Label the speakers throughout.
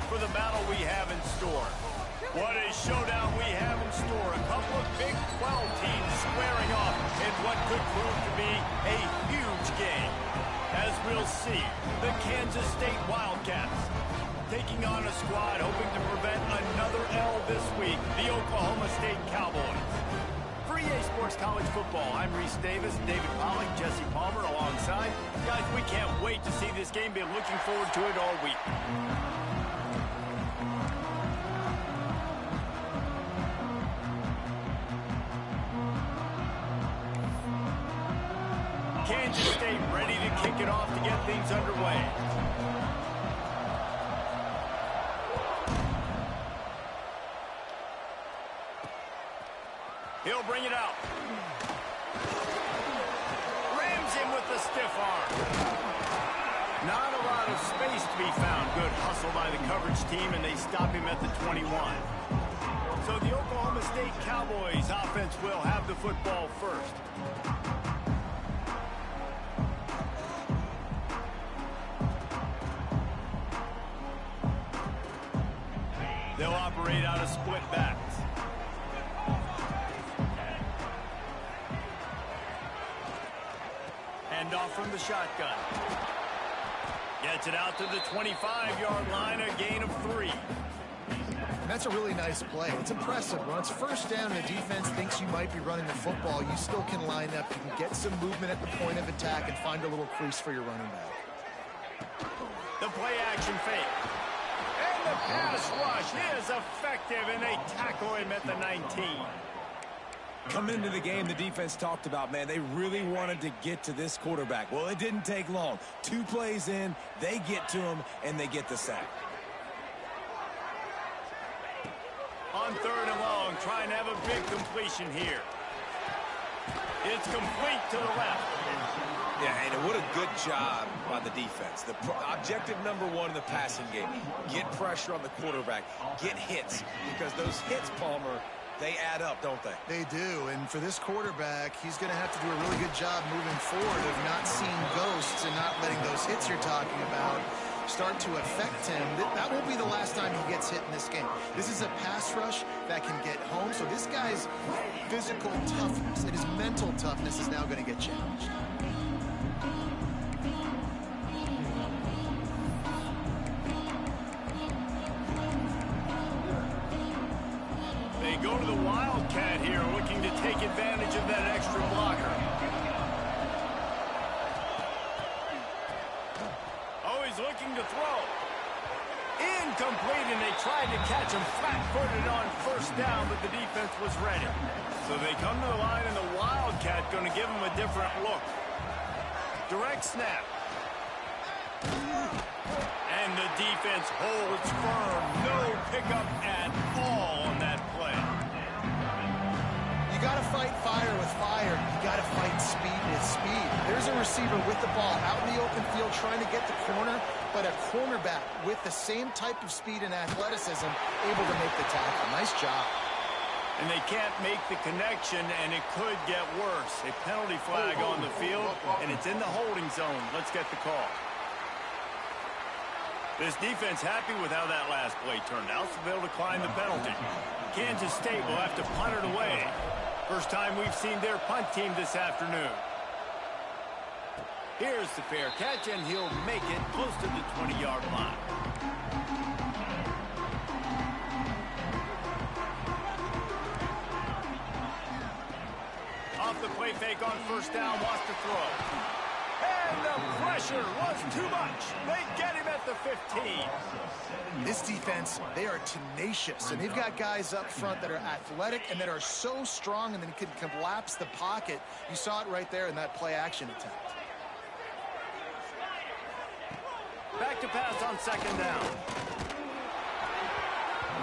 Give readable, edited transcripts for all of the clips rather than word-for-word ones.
Speaker 1: for the battle we have in store. What a showdown we have in store. A couple of Big 12 teams squaring off in what could prove to be a huge game. As we'll see, the Kansas State Wildcats taking on a squad hoping to prevent another L this week, the Oklahoma State Cowboys. For EA Sports College Football, I'm Reese Davis, David Pollack, Jesse Palmer alongside. Guys, we can't wait to see this game. Been looking forward to it all week. Kansas State ready to kick it off to get things underway. He'll bring it out. Rams him with the stiff arm. Not a lot of space to be found. Good hustle by the coverage team, and they stop him at the 21. So the Oklahoma State Cowboys offense will have the football first. They'll operate out of split backs. Hand off from the shotgun. Gets it out to the 25-yard line, a gain of 3.
Speaker 2: That's a really nice play. It's impressive. When it's first down and the defense thinks you might be running the football, you still can line up. You can get some movement at the point of attack and find a little crease for your running back.
Speaker 1: The play-action fake. And the pass rush is effective, and they tackle him at the 19.
Speaker 3: Coming into the game, the defense talked about, man, they really wanted to get to this quarterback. Well, it didn't take long. 2 plays in, they get to him, and they get the sack.
Speaker 1: On 3rd and long, trying to have a big completion here. It's complete to the left.
Speaker 3: Yeah, and what a good job by the defense. The objective number 1 in the passing game, get pressure on the quarterback, get hits, because those hits, Palmer, they add up, don't they?
Speaker 2: They do, and for this quarterback, he's going to have to do a really good job moving forward of not seeing ghosts and not letting those hits you're talking about start to affect him. That won't be the last time he gets hit in this game. This is a pass rush that can get home, so this guy's physical toughness and his mental toughness is now going to get challenged.
Speaker 1: They go to the Wildcat here, looking to take advantage of that extra blocker. Oh, he's looking to throw. Incomplete, and they tried to catch him flat-footed on 1st down, but the defense was ready. So they come to the line, and the Wildcat going to give him a different look. Direct snap. And the defense holds firm. No pickup at all on that play.
Speaker 2: You got to fight fire with fire. You got to fight speed with speed. There's a receiver with the ball out in the open field trying to get the corner, but a cornerback with the same type of speed and athleticism able to make the tackle. Nice job.
Speaker 1: And they can't make the connection, and it could get worse. A penalty flag on the field, and it's in the holding zone. Let's get the call. This defense happy with how that last play turned out, so they'll decline the penalty. Kansas State will have to punt it away. First time we've seen their punt team this afternoon. Here's the fair catch, and he'll make it close to the 20-yard line. Off the play fake on 1st down, wants to throw. And the pressure was too much. They get him at the 15.
Speaker 2: This defense, they are tenacious, and they've got guys up front that are athletic and that are so strong and then can collapse the pocket. You saw it right there in that play-action attempt.
Speaker 1: Back to pass on 2nd down.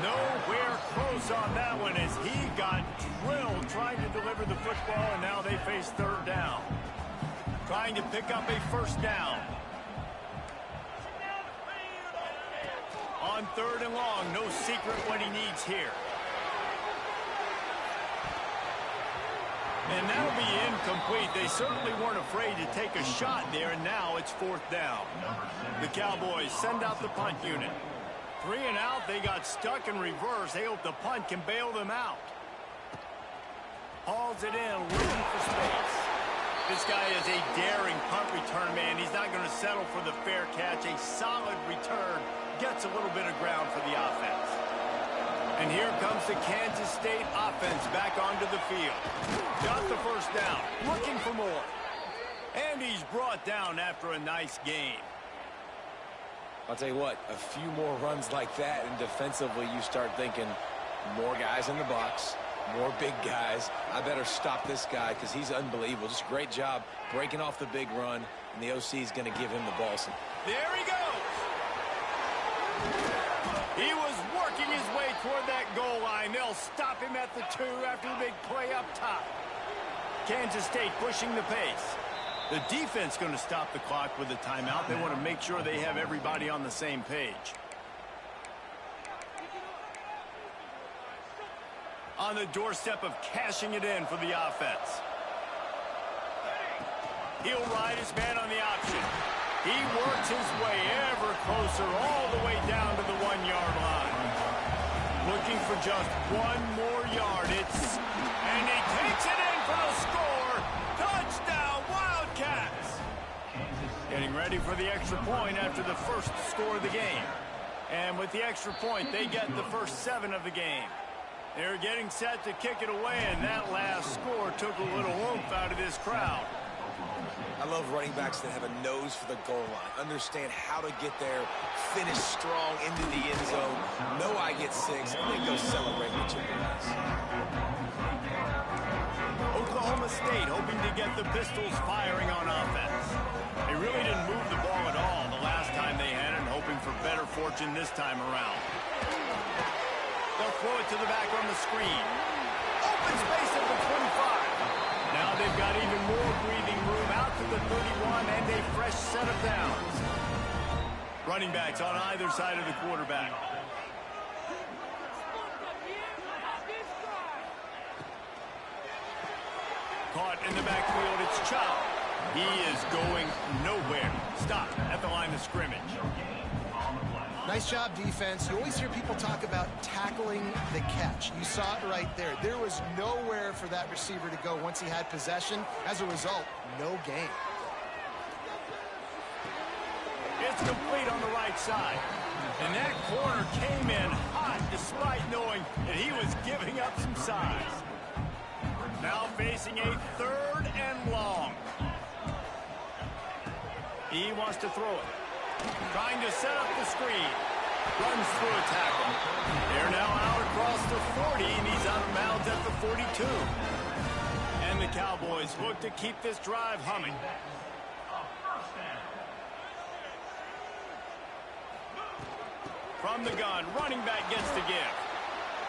Speaker 1: Nowhere close on that one as he got drilled trying to deliver the football, and now they face 3rd down. Trying to pick up a 1st down. On 3rd and long, no secret what he needs here. And that'll be incomplete. They certainly weren't afraid to take a shot there, and now it's 4th down. The Cowboys send out the punt unit. 3 and out. They got stuck in reverse. They hope the punt can bail them out. Hauls it in, looking for space. This guy is a daring punt return man. He's not going to settle for the fair catch. A solid return gets a little bit of ground for the offense. And here comes the Kansas State offense back onto the field. Got the first down, looking for more. And he's brought down after a nice gain.
Speaker 3: I'll tell you what, a few more runs like that, and defensively you start thinking more guys in the box, more big guys. I better stop this guy because he's unbelievable. Just a great job breaking off the big run, and the OC is going to give him the ball.
Speaker 1: There he goes. He was working his way toward that goal line. They'll stop him at the 2 after the big play up top. Kansas State pushing the pace. The defense going to stop the clock with a timeout. They want to make sure they have everybody on the same page. On the doorstep of cashing it in for the offense. He'll ride his man on the option. He works his way ever closer all the way down to the 1-yard line. Looking for just 1 more yard. And he takes it in for the score. Touchdown, Wildcats. Getting ready for the extra point after the first score of the game. And with the extra point, they get the first 7 of the game. They're getting set to kick it away, and that last score took a little oomph out of this crowd.
Speaker 3: I love running backs that have a nose for the goal line, understand how to get there, finish strong into the end zone, know I get 6, and then go celebrate with your guys.
Speaker 1: Oklahoma State hoping to get the Pistols firing on offense. They really didn't move the ball at all the last time they had it, and hoping for better fortune this time around. They'll throw it to the back on the screen. Open space at the 25. Now they've got even more breathing room out to the 31 and a fresh set of downs. Running backs on either side of the quarterback. Caught in the backfield, it's Chop. He is going nowhere. Stop at the line of scrimmage.
Speaker 2: Nice job, defense. You always hear people talk about tackling the catch. You saw it right there. There was nowhere for that receiver to go once he had possession. As a result, no gain.
Speaker 1: It's complete on the right side. And that corner came in hot despite knowing that he was giving up some size. Now facing a 3rd and long. He wants to throw it. Trying to set up the screen. Runs through a tackle. They're now out across the 40, and he's out of bounds at the 42. And the Cowboys look to keep this drive humming. From the gun, running back gets the give.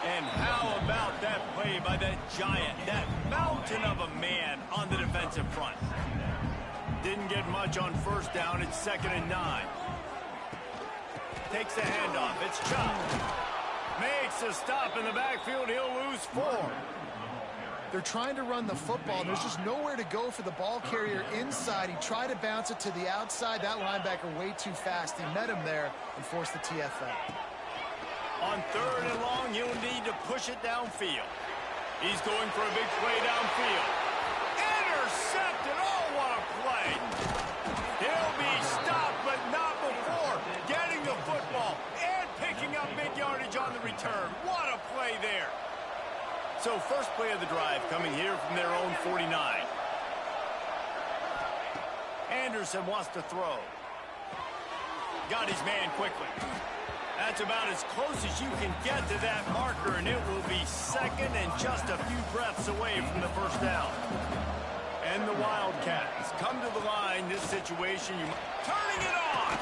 Speaker 1: And how about that play by that giant, that mountain of a man on the defensive front? Didn't get much on first down. It's 2nd and 9. Takes the handoff. It's Chop. Makes a stop in the backfield. He'll lose 4.
Speaker 2: They're trying to run the football, and there's just nowhere to go for the ball carrier inside. He tried to bounce it to the outside. That linebacker way too fast. He met him there and forced the TFL.
Speaker 1: On 3rd and long, he'll need to push it downfield. He's going for a big play downfield. Intercepted. Oh, what a play. He'll be stopped, but not before getting the football and picking up big yardage on the return. What a play there. So first play of the drive coming here from their own 49. Anderson wants to throw. Got his man quickly. That's about as close as you can get to that marker, and it will be 2nd and just a few breaths away from the first down. And the Wildcats come to the line. This situation, turning it on.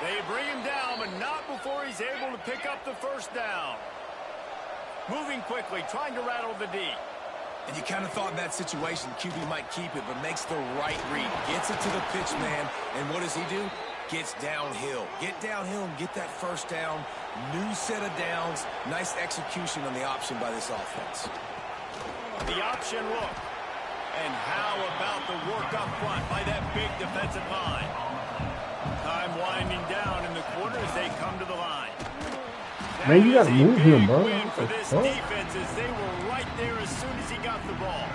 Speaker 1: They bring him down, but not before he's able to pick up the first down. Moving quickly, trying to rattle the D.
Speaker 3: And you kind of thought in that situation QB might keep it, but makes the right read. Gets it to the pitch man, and what does he do? Gets downhill. Get downhill and get that first down. New set of downs. Nice execution on the option by this offense.
Speaker 1: The option look. And how about the work up front by that big defensive line? Time winding down in the quarter as they come to the line.
Speaker 4: Man, you gotta move him, bro.
Speaker 1: Win for this defense as they were right there as soon as he got the ball.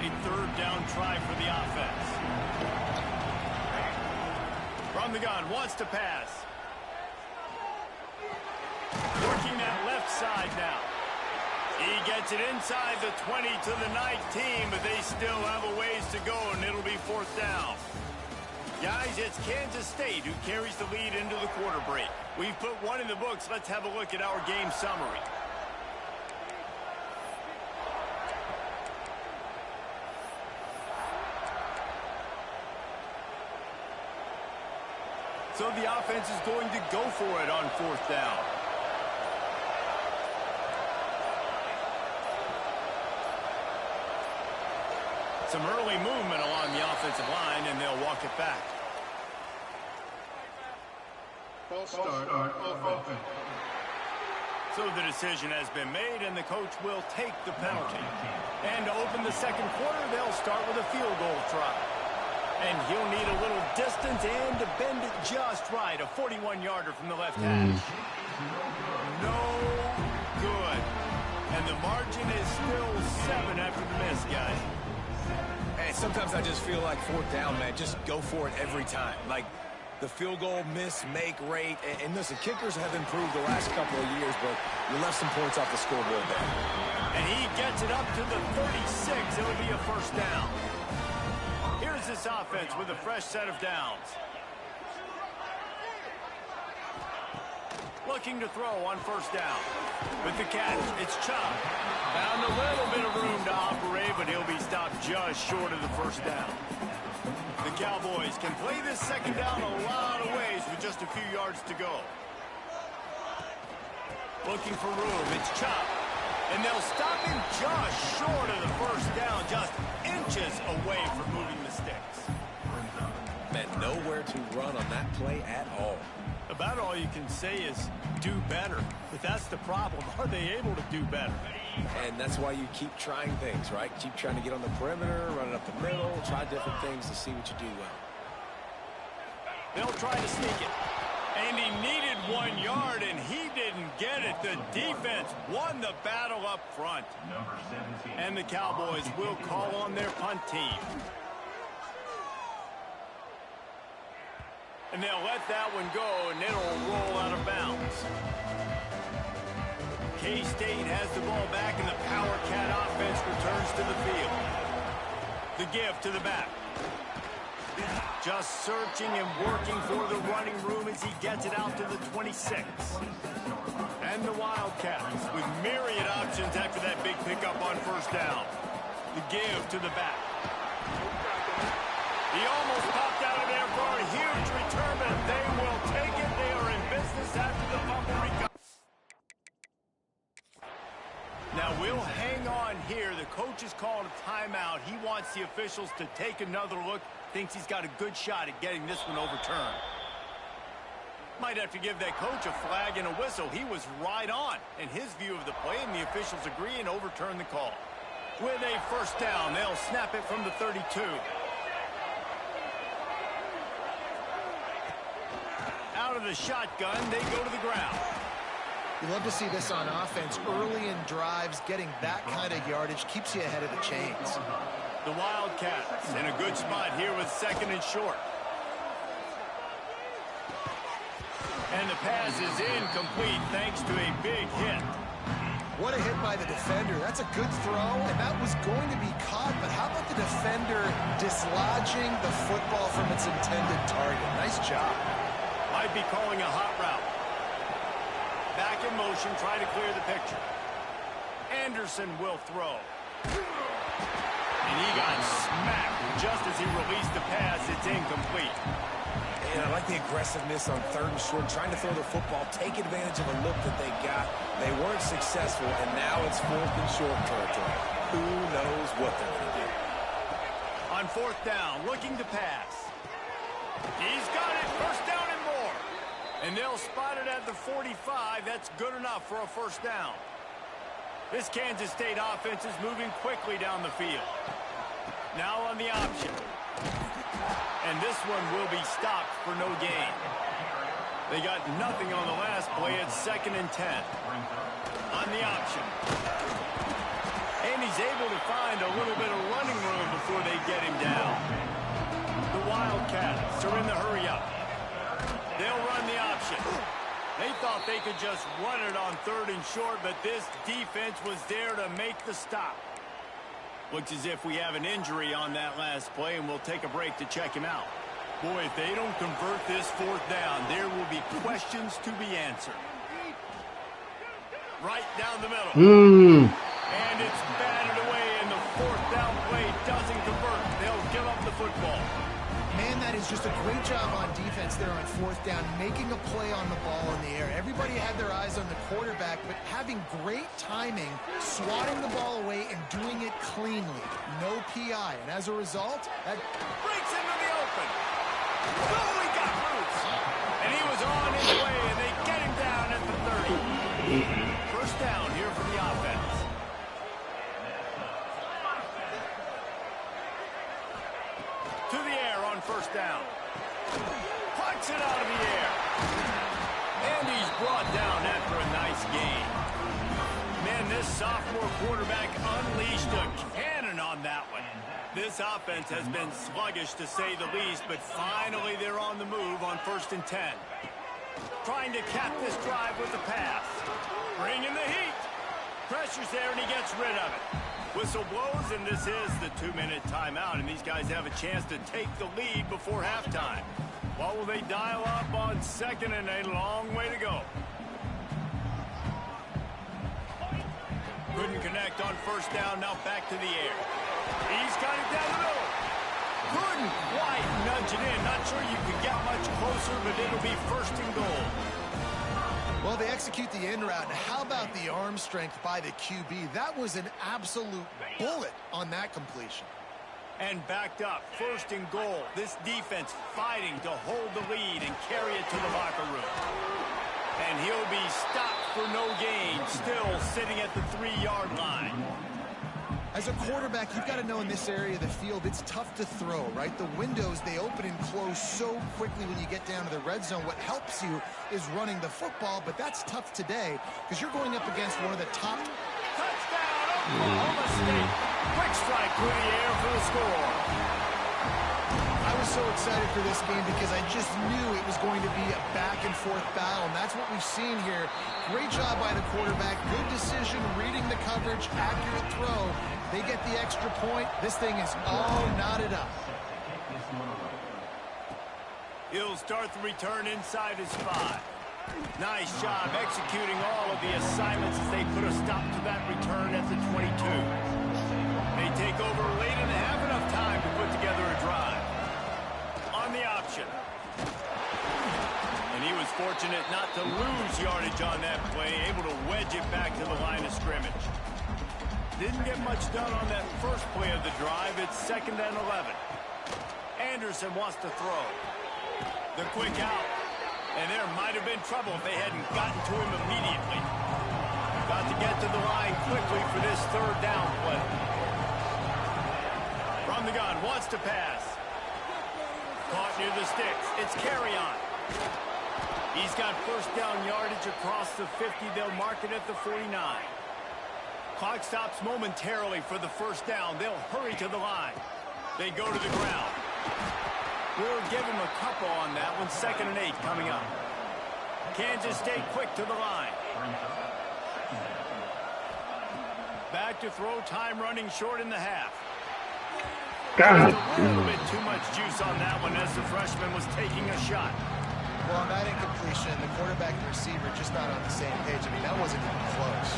Speaker 1: A third down try for the offense. From the gun, wants to pass. Working that left side now. He gets it inside the 20 to the 19, but they still have a ways to go, and it'll be fourth down. Guys, it's Kansas State who carries the lead into the quarter break. We've put one in the books. Let's have a look at our game summary. So the offense is going to go for it on fourth down. Some early movement along the offensive line, and they'll walk it back.
Speaker 5: False start on offense.
Speaker 1: So the decision has been made, and the coach will take the penalty. And to open the second quarter, they'll start with a field goal try. And he'll need a little distance and to bend it just right. A 41-yarder from the left hash. No good. And the margin is still 7 after the miss, guys.
Speaker 3: Hey, sometimes I just feel like fourth down, man. Just go for it every time. Like the field goal miss-make rate. And listen, kickers have improved the last couple of years, but you left some points off the scoreboard there.
Speaker 1: And he gets it up to the 36. It'll be a first down. Here's this offense with a fresh set of downs. Looking to throw on first down. With the catch, it's Chop. Found a little bit of room to operate, but he'll be stopped just short of the first down. The Cowboys can play this second down a lot of ways with just a few yards to go. Looking for room, it's Chop. And they'll stop him just short of the first down, just inches away from moving the sticks.
Speaker 3: Man, nowhere to run on that play at all.
Speaker 1: About all you can say is do better. But that's the problem. Are they able to do better?
Speaker 3: And that's why you keep trying things, right? Keep trying to get on the perimeter, run it up the middle, try different things to see what you do well.
Speaker 1: They'll try to sneak it. And he needed 1 yard, and he didn't get it. The defense won the battle up front. And the Cowboys will call on their punt team. And they'll let that one go, and it'll roll out of bounds. K-State has the ball back, and the Power Cat offense returns to the field. The give to the back. Just searching and working for the running room as he gets it out to the 26. And the Wildcats with myriad options after that big pickup on first down. The give to the back. He almost popped out of there for a huge return, but they will take it. They are in business after the fumble recovery. Now we'll hang on here. The coach has called a timeout. He wants the officials to take another look. Thinks he's got a good shot at getting this one overturned. Might have to give that coach a flag and a whistle. He was right on in his view of the play, and the officials agree and overturn the call. With a first down, they'll snap it from the 32. Out of the shotgun, they go to the ground.
Speaker 2: You love to see this on offense. Early in drives, getting that kind of yardage keeps you ahead of the chains.
Speaker 1: The Wildcats in a good spot here with second and short. And the pass is incomplete thanks to a big hit.
Speaker 2: What a hit by the defender. That's a good throw, and that was going to be caught, but how about the defender dislodging the football from its intended target? Nice job.
Speaker 1: Might be calling a hot route. Back in motion, try to clear the picture. Anderson will throw. And he got smacked just as he released the pass. It's incomplete.
Speaker 3: And I like the aggressiveness on third and short, trying to throw the football, take advantage of a look that they got. They weren't successful, and now it's fourth and short territory. Who knows what they're going to do?
Speaker 1: On fourth down, looking to pass. He's got it, first down and more. And they'll spot it at the 45. That's good enough for a first down. This Kansas State offense is moving quickly down the field. Now on the option. And this one will be stopped for no gain. They got nothing on the last play. It's 2nd and 10. On the option. And he's able to find a little bit of running room before they get him down. The Wildcats are in the hurry-up. They'll run the option. They thought they could just run it on 3rd and short, but this defense was there to make the stop. Looks as if we have an injury on that last play, and we'll take a break to check him out. Boy, if they don't convert this 4th down, there will be questions to be answered. Right down the middle. And it's batted away, and the 4th down play doesn't convert. They'll give up the football.
Speaker 2: Man, that is just a great job on defense there on 4th down, making a play on the ball in the air. Everybody had their eyes on the quarterback, but having great timing, swatting the ball away, and doing it cleanly. No PI. And as a result, that
Speaker 1: breaks into the open. Oh, he got loose. And he was on his way, and they get him down at the 30. 1st down here for the offense. To the air on 1st down. Pucks it out of the air. And he's brought down after a nice gain. Man, this sophomore quarterback unleashed a cannon on that one. This offense has been sluggish, to say the least, but finally they're on the move on 1st and 10. Trying to cap this drive with a pass. Bringing the heat. Pressure's there, and he gets rid of it. Whistle blows, and this is the 2-minute timeout, and these guys have a chance to take the lead before halftime. What will they dial up on 2nd and a long way to go? Couldn't connect on 1st down, now back to the air. He's got it down the middle. Couldn't quite nudge it in. Not sure you could get much closer, but it'll be 1st and goal.
Speaker 2: Well, they execute the in route. How about the arm strength by the QB? That was an absolute bullet on that completion.
Speaker 1: And backed up, 1st and goal. This defense fighting to hold the lead and carry it to the locker room. And he'll be stopped for no gain, still sitting at the 3-yard line.
Speaker 2: As a quarterback, you've got to know in this area of the field, it's tough to throw, right? The windows, they open and close so quickly when you get down to the red zone. What helps you is running the football, but that's tough today because you're going up against one of the top.
Speaker 1: Touchdown, Oklahoma State. Quick strike through the air for the score.
Speaker 2: I was so excited for this game because I just knew it was going to be a back-and-forth battle, and that's what we've seen here. Great job by the quarterback. Good decision, reading the coverage, accurate throw. They get the extra point. This thing is all knotted up.
Speaker 1: He'll start the return inside his 5. Nice job executing all of the assignments as they put a stop to that return at the 22. They take over late and have enough time to put together a drive. On the option. And he was fortunate not to lose yardage on that play, able to wedge it back to the line of scrimmage. Didn't get much done on that first play of the drive. It's 2nd and 11. Anderson wants to throw. The quick out. And there might have been trouble if they hadn't gotten to him immediately. Got to get to the line quickly for this 3rd down play. From the gun, wants to pass. Caught near the sticks. It's carry on. He's got 1st down yardage across the 50. They'll mark it at the 49. Clock stops momentarily for the 1st down. They'll hurry to the line. They go to the ground. We'll give him a couple on that one. 2nd and 8 coming up. Kansas State quick to the line. Back to throw, time running short in the half.
Speaker 4: God.
Speaker 1: A little bit too much juice on that one as the freshman was taking a shot.
Speaker 2: Well, on that incompletion, the quarterback and receiver just not on the same page. I mean, that wasn't even close.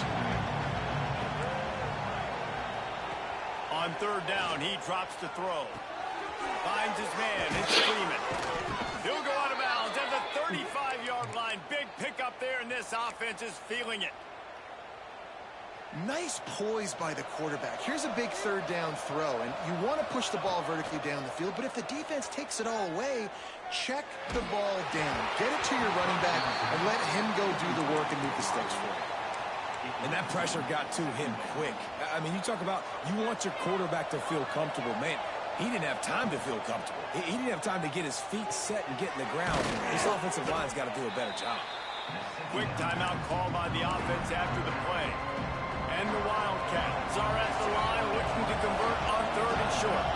Speaker 1: On 3rd down, he drops to throw. Finds his man. It's Freeman. He'll go out of bounds at the 35-yard line. Big pickup there, and this offense is feeling it.
Speaker 2: Nice poise by the quarterback. Here's a big 3rd down throw, and you want to push the ball vertically down the field, but if the defense takes it all away, check the ball down. Get it to your running back and let him go do the work and move the sticks for you.
Speaker 3: And that pressure got to him quick. I mean, you talk about you want your quarterback to feel comfortable. Man, He didn't have time to feel comfortable. He didn't have time to get his feet set and get in the ground. This offensive line's got to do a better job.
Speaker 1: Quick timeout call by the offense after the play. And the Wildcats are at the line looking to convert on 3rd and short.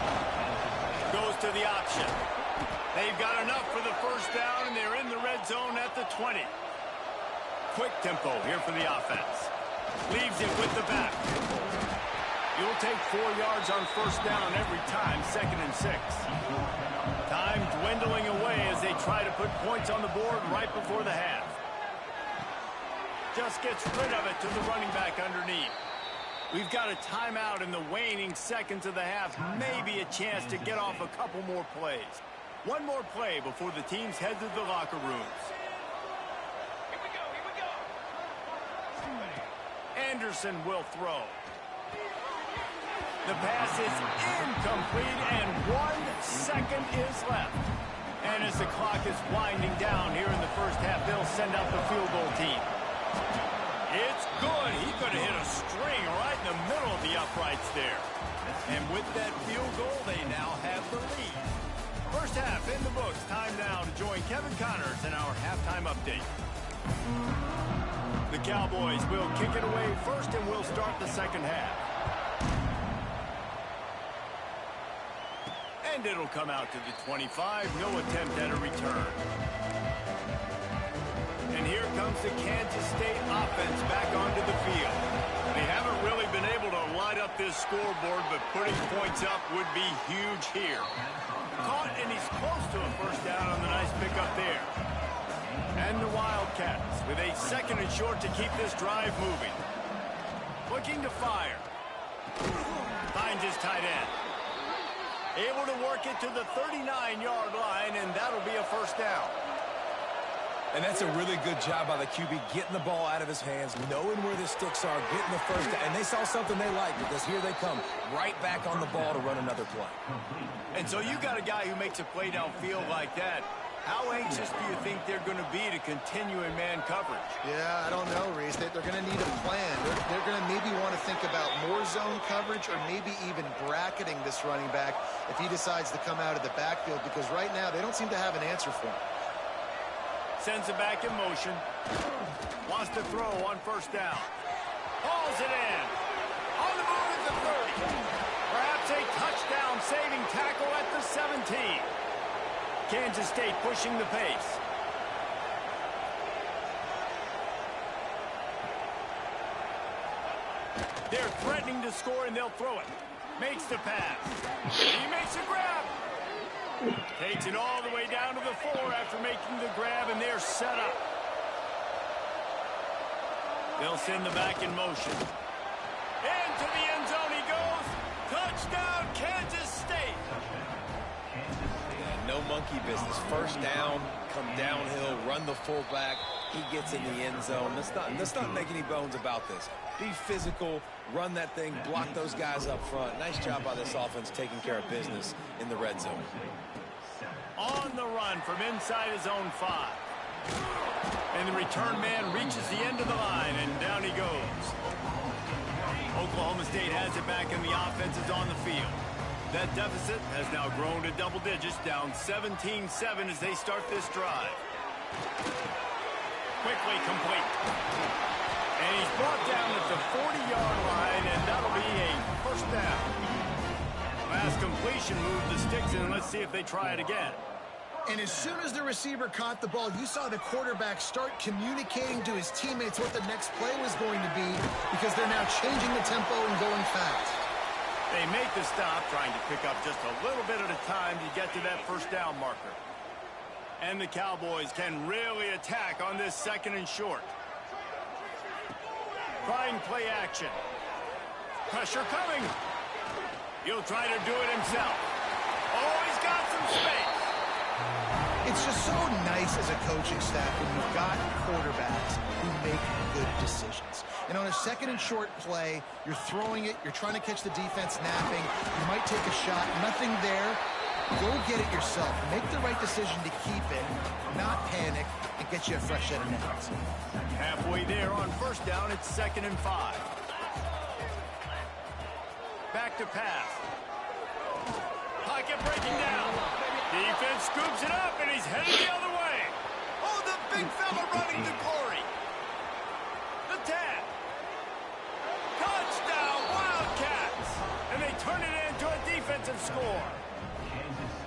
Speaker 1: Goes to the option. They've got enough for the first down, and they're in the red zone at the 20. Quick tempo here for the offense. Leaves it with the back. You'll take 4 yards on first down every time, 2nd and 6. Time dwindling away as they try to put points on the board right before the half. Just gets rid of it to the running back underneath. We've got a timeout in the waning seconds of the half. Maybe a chance to get off a couple more plays. One more play before the teams head to the locker rooms. Anderson will throw. The pass is incomplete, and 1 second is left. And as the clock is winding down here in the first half, they'll send out the field goal team. It's good. He could have hit a string right in the middle of the uprights there. And with that field goal, they now have the lead. First half in the books. Time now to join Kevin Connors in our halftime update. The Cowboys will kick it away first, and we'll start the second half. And it'll come out to the 25. No attempt at a return. And here comes the Kansas State offense back onto the field. They haven't really been able to light up this scoreboard, but putting points up would be huge here. Caught, and he's close to a first down on the nice pickup there. And the Wildcats with a 2nd and short to keep this drive moving. Looking to fire. Finds his tight end. Able to work it to the 39-yard line, and that'll be a first down.
Speaker 3: And that's a really good job by the QB, getting the ball out of his hands, knowing where the sticks are, getting the first down. And they saw something they liked, because here they come right back on the ball to run another play.
Speaker 1: And so you got a guy who makes a play downfield like that. How anxious do you think they're going to be to continue in man coverage?
Speaker 2: Yeah, I don't know, Reese. They're going to need a plan. They're going to maybe want to think about more zone coverage, or maybe even bracketing this running back if he decides to come out of the backfield, because right now they don't seem to have an answer for him.
Speaker 1: Sends it back in motion. Wants to throw on first down. Hauls it in. On the move at the 30. Perhaps a touchdown-saving tackle at the 17. Kansas State pushing the pace. They're threatening to score, and they'll throw it. Makes the pass. He makes a grab. Takes it all the way down to the 4 after making the grab, and they're set up. They'll send the back in motion. Into the end zone he goes. Touchdown, Kansas State.
Speaker 3: No monkey business. First down, come downhill, run the fullback. He gets in the end zone. Let's not make any bones about this. Be physical, run that thing, block those guys up front. Nice job by this offense taking care of business in the red zone.
Speaker 1: On the run from inside his own 5. And the return man reaches the end of the line, and down he goes. Oklahoma State has it back, and the offense is on the field. That deficit has now grown to double digits, down 17-7 as they start this drive. Quickly complete. And he's brought down at the 40-yard line, and that'll be a first down. Last completion moved the sticks in. Let's see if they try it again.
Speaker 2: And as soon as the receiver caught the ball, you saw the quarterback start communicating to his teammates what the next play was going to be, because they're now changing the tempo and going fast.
Speaker 1: They make the stop, trying to pick up just a little bit at a time to get to that first down marker. And the Cowboys can really attack on this 2nd and short. Trying play action. Pressure coming. He'll try to do it himself. Oh, he's got some space.
Speaker 2: It's just so nice as a coaching staff when you've got quarterbacks who make good decisions. And on a 2nd and short play, you're throwing it, you're trying to catch the defense napping, you might take a shot, nothing there. Go get it yourself. Make the right decision to keep it, not panic, and get you a fresh set of downs.
Speaker 1: Halfway there on first down, it's 2nd and 5. Back to pass. pocket breaking down. Defense scoops it up, and he's headed the other way. Oh, the big fella running to glory. The tap. Touchdown, Wildcats. And they turn it into a defensive score.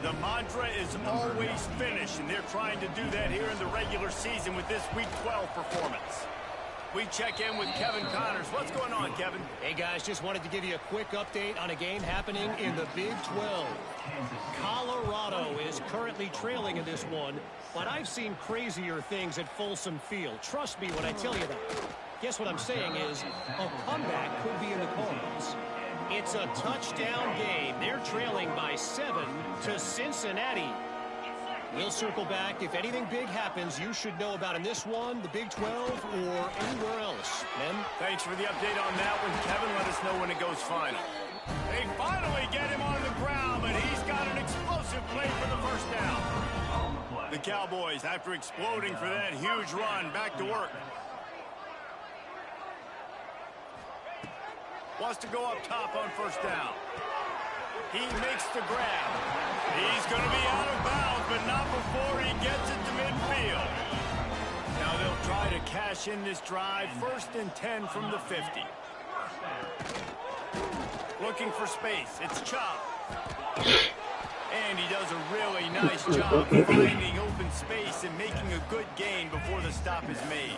Speaker 1: The mantra is always finish, and they're trying to do that here in the regular season with this Week 12 performance. We check in with Kevin Connors. What's going on, Kevin?
Speaker 6: Hey, guys, just wanted to give you a quick update on a game happening in the Big 12. Colorado is currently trailing in this one, but I've seen crazier things at Folsom Field. Trust me when I tell you that. Guess what I'm saying is a comeback could be in the cards. It's a touchdown game. They're trailing by 7 to Cincinnati. We'll circle back. If anything big happens, you should know about in this one, the Big 12, or anywhere else. Men?
Speaker 1: Thanks for the update on that one, Kevin. Let us know when it goes final. They finally get him on the ground, but he's got an explosive play for the first down. The Cowboys, after exploding for that huge run, back to work. Wants to go up top on first down. He makes the grab. He's going to be out of bounds, but not before he gets it to midfield. Now they'll try to cash in this drive. 1st and 10 from the 50. Looking for space. It's Chop. And he does a really nice job finding open space and making a good gain before the stop is made.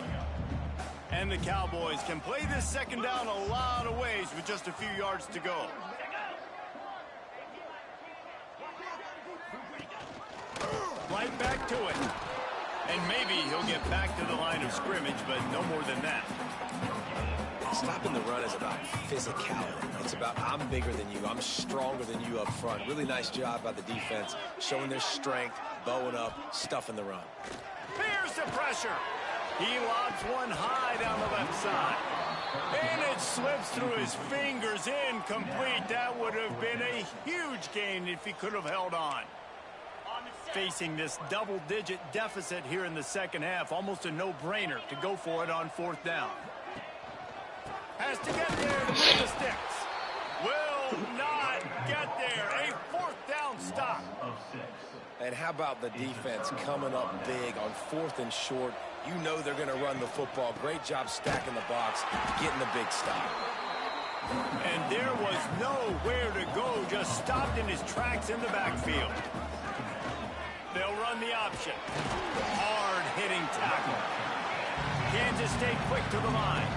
Speaker 1: And the Cowboys can play this second down a lot of ways with just a few yards to go. Right back to it. And maybe he'll get back to the line of scrimmage, but no more than that.
Speaker 3: Stopping the run is about physicality. It's about I'm bigger than you. I'm stronger than you up front. Really nice job by the defense, showing their strength, bowing up, stuffing the run.
Speaker 1: Here's the pressure. He lobs one high down the left side. And it slips through his fingers, incomplete. That would have been a huge gain if he could have held on. Facing this double-digit deficit here in the second half, almost a no-brainer to go for it on 4th down. Has to get there to move the sticks. Will not get there. A 4th down stop.
Speaker 3: And how about the defense coming up big on 4th and short? You know they're going to run the football. Great job stacking the box, getting the big stop.
Speaker 1: And there was nowhere to go, just stopped in his tracks in the backfield. They'll run the option. Hard-hitting tackle. Kansas State quick to the line.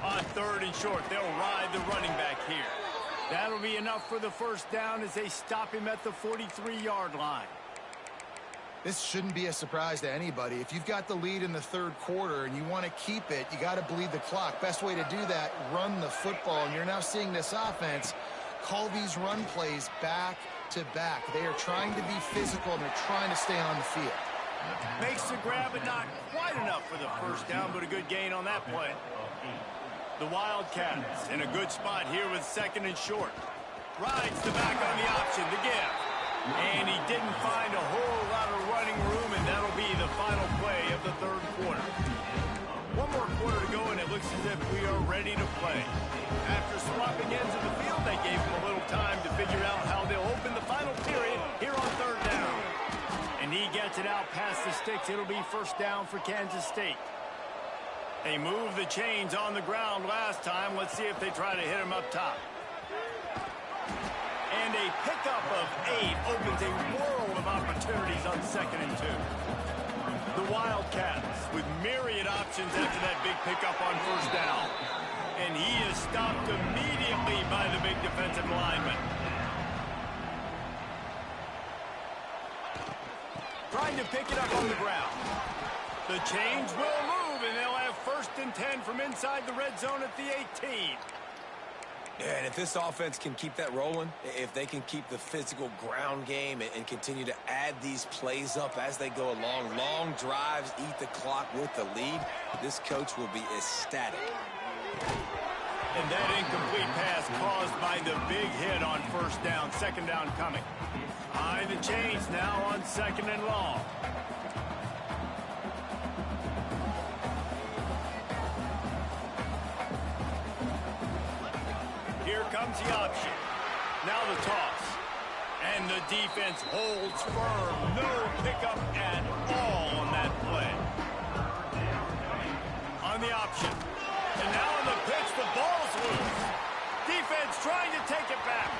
Speaker 1: On 3rd and short, they'll ride the running back here. That'll be enough for the first down as they stop him at the 43-yard line.
Speaker 2: This shouldn't be a surprise to anybody. If you've got the lead in the 3rd quarter and you want to keep it, you got to bleed the clock. Best way to do that, run the football. And you're now seeing this offense call these run plays back to back. They are trying to be physical, and they're trying to stay on the field.
Speaker 1: Makes the grab, but not quite enough for the first down, but a good gain on that play. The Wildcats in a good spot here with 2nd and short. Rides the back on the option to give. And he didn't find a whole lot of running room, and that'll be the final play of the 3rd quarter. One more quarter to go, and it looks as if we are ready to play. After swapping ends of the field, they gave him a little time to figure out how they'll open the final period here on 3rd down. And he gets it out past the sticks. It'll be first down for Kansas State. They moved the chains on the ground last time. Let's see if they try to hit him up top. And a pickup of 8 opens a world of opportunities on 2nd and 2. The Wildcats with myriad options after that big pickup on first down. And he is stopped immediately by the big defensive lineman. Trying to pick it up on the ground. The chains will move, and they'll have 1st and 10 from inside the red zone at the 18.
Speaker 3: Yeah, and if this offense can keep that rolling, if they can keep the physical ground game and continue to add these plays up as they go along, long drives, eat the clock with the lead, this coach will be ecstatic.
Speaker 1: And that incomplete pass caused by the big hit on first down. 2nd down coming. Behind the chains now on 2nd and long. Here comes the option. Now the toss. And the defense holds firm. No pickup at all on that play. On the option. And now on the pitch, the ball's loose. Defense trying to take it back.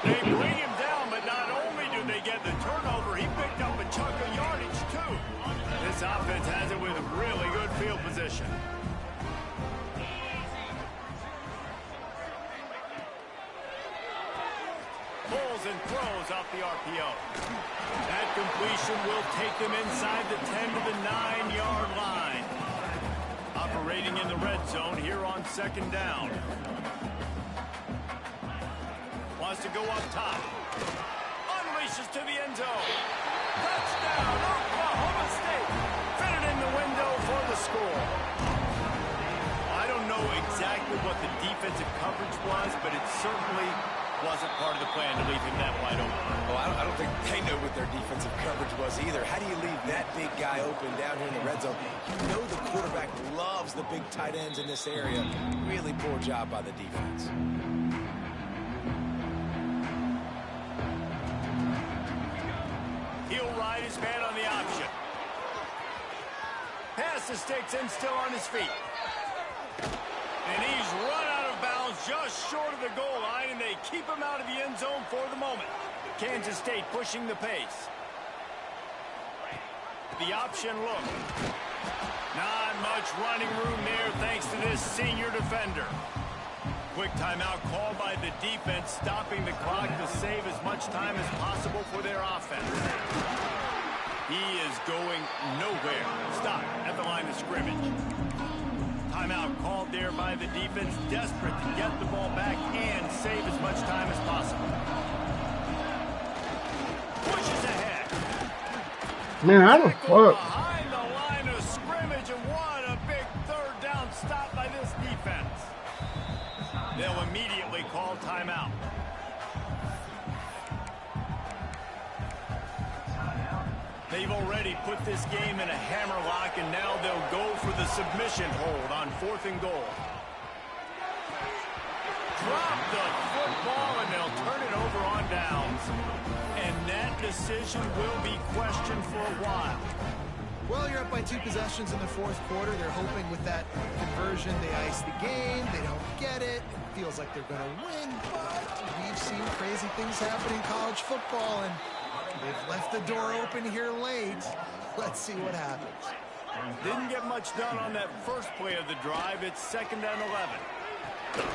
Speaker 1: They bring him down, but not only do they get the turnover, he picked up a chunk of yardage, too. This offense has it with really good field position. Pulls and throws off the RPO. That completion will take them inside the 10 to the 9-yard line. Operating in the red zone here on second down. Wants to go up top. Unleashes to the end zone. Touchdown, Oklahoma State. Fit it in the window for the score. I don't know exactly what the defensive coverage was, but it certainly wasn't part of the plan to leave him that wide open.
Speaker 3: Well, I don't think they know what their defensive coverage was either. How do you leave that big guy open down here in the red zone? You know the quarterback loves the big tight ends in this area. Really poor job by the defense.
Speaker 1: He'll ride his man on the option. Pass the sticks and still on his feet. And he's run out of bounds just short of the goal line, and they keep him out of the end zone for the moment. Kansas State pushing the pace. The option look. Not much running room there thanks to this senior defender. Quick timeout called by the defense, stopping the clock to save as much time as possible for their offense. He is going nowhere. Stop at the line of scrimmage. Timeout called there by the defense, desperate to get the ball back and save as much time as possible. Pushes ahead.
Speaker 4: Man, how the fuck?
Speaker 1: Behind the line of scrimmage, and what a big third down stop by this defense. They'll immediately call timeout. They've already put this game in a hammerlock, and now they'll go for the submission hold on 4th and goal. Drop the football, and they'll turn it over on downs. And that decision will be questioned for a while.
Speaker 2: Well, you're up by 2 possessions in the 4th quarter. They're hoping with that conversion they ice the game. They don't get it. It feels like they're going to win, but we've seen crazy things happen in college football, and they've left the door open here late. Let's see what happens.
Speaker 1: Didn't get much done on that first play of the drive. It's 2nd and 11.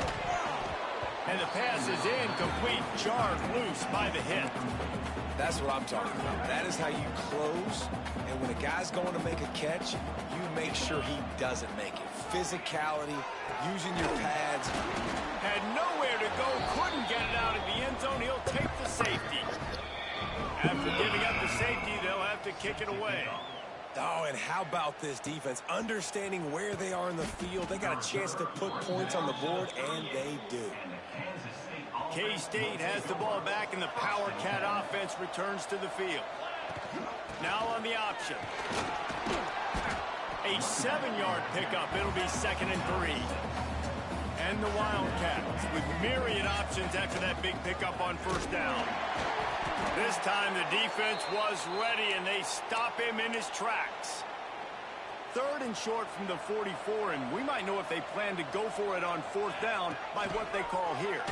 Speaker 1: And the pass is incomplete, jarred loose by the hit.
Speaker 3: That's what I'm talking about. That is how you close. And when a guy's going to make a catch, you make sure he doesn't make it. Physicality, using your pads.
Speaker 1: Had nowhere to go, couldn't get it out of the end zone. He'll take the safety. After giving up the safety, they'll have to kick it away.
Speaker 3: Oh, and how about this defense? Understanding where they are in the field. They got a chance to put points on the board, and they do.
Speaker 1: K-State has the ball back, and the Power Cat offense returns to the field. Now on the option. A 7-yard pickup. It'll be 2nd and 3. And the Wildcats with myriad options after that big pickup on 1st down. This time the defense was ready, and they stop him in his tracks. 3rd and short from the 44, and we might know if they plan to go for it on 4th down by what they call here.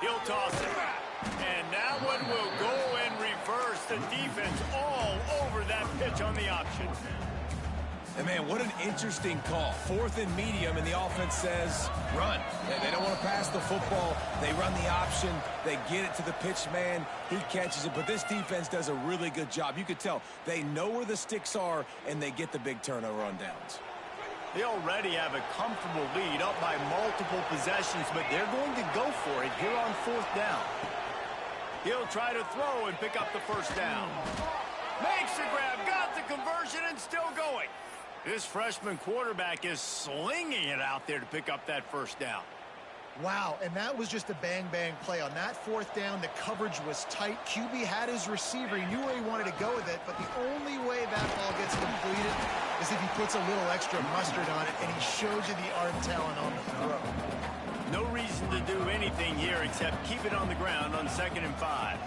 Speaker 1: He'll toss it. And that one will go in reverse. The defense all over that pitch on the option.
Speaker 3: And, man, what an interesting call. 4th and medium, and the offense says, run. They don't want to pass the football. They run the option. They get it to the pitch man. He catches it. But this defense does a really good job. You could tell they know where the sticks are, and they get the big turnover on downs.
Speaker 1: They already have a comfortable lead up by multiple possessions, but they're going to go for it here on 4th down. He'll try to throw and pick up the 1st down. Makes the grab, got the conversion, and still going. This freshman quarterback is slinging it out there to pick up that 1st down.
Speaker 2: Wow, and that was just a bang-bang play. On that fourth down, the coverage was tight. QB had his receiver. He knew where he wanted to go with it, but the only way that ball gets completed is if he puts a little extra mustard on it, and he showed you the arm talent on the throw.
Speaker 1: No reason to do anything here except keep it on the ground on 2nd and 5.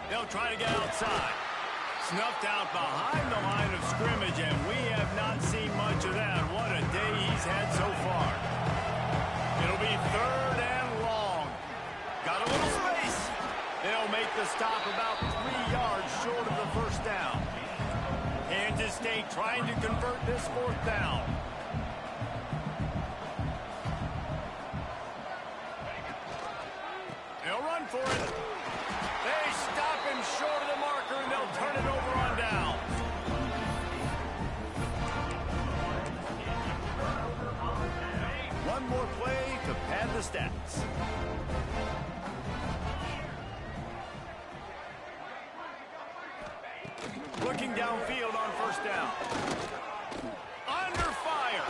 Speaker 1: They'll try to get outside. Snuffed out behind the line of scrimmage, and we have not seen much of that. What a day he's had so far. It'll be 3rd and long. Got a little space. They'll make the stop about 3 yards short of the first down. Kansas State trying to convert this 4th down. They'll run for it. They stop him short of the marker, and they'll turn it over on downs. One more play to pad the stats. Looking downfield on 1st down. Under fire.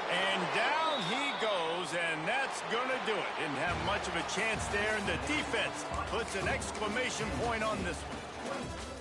Speaker 1: And down he goes, and that's going to do it. Didn't have much of a chance there, and the defense puts an exclamation point on this one.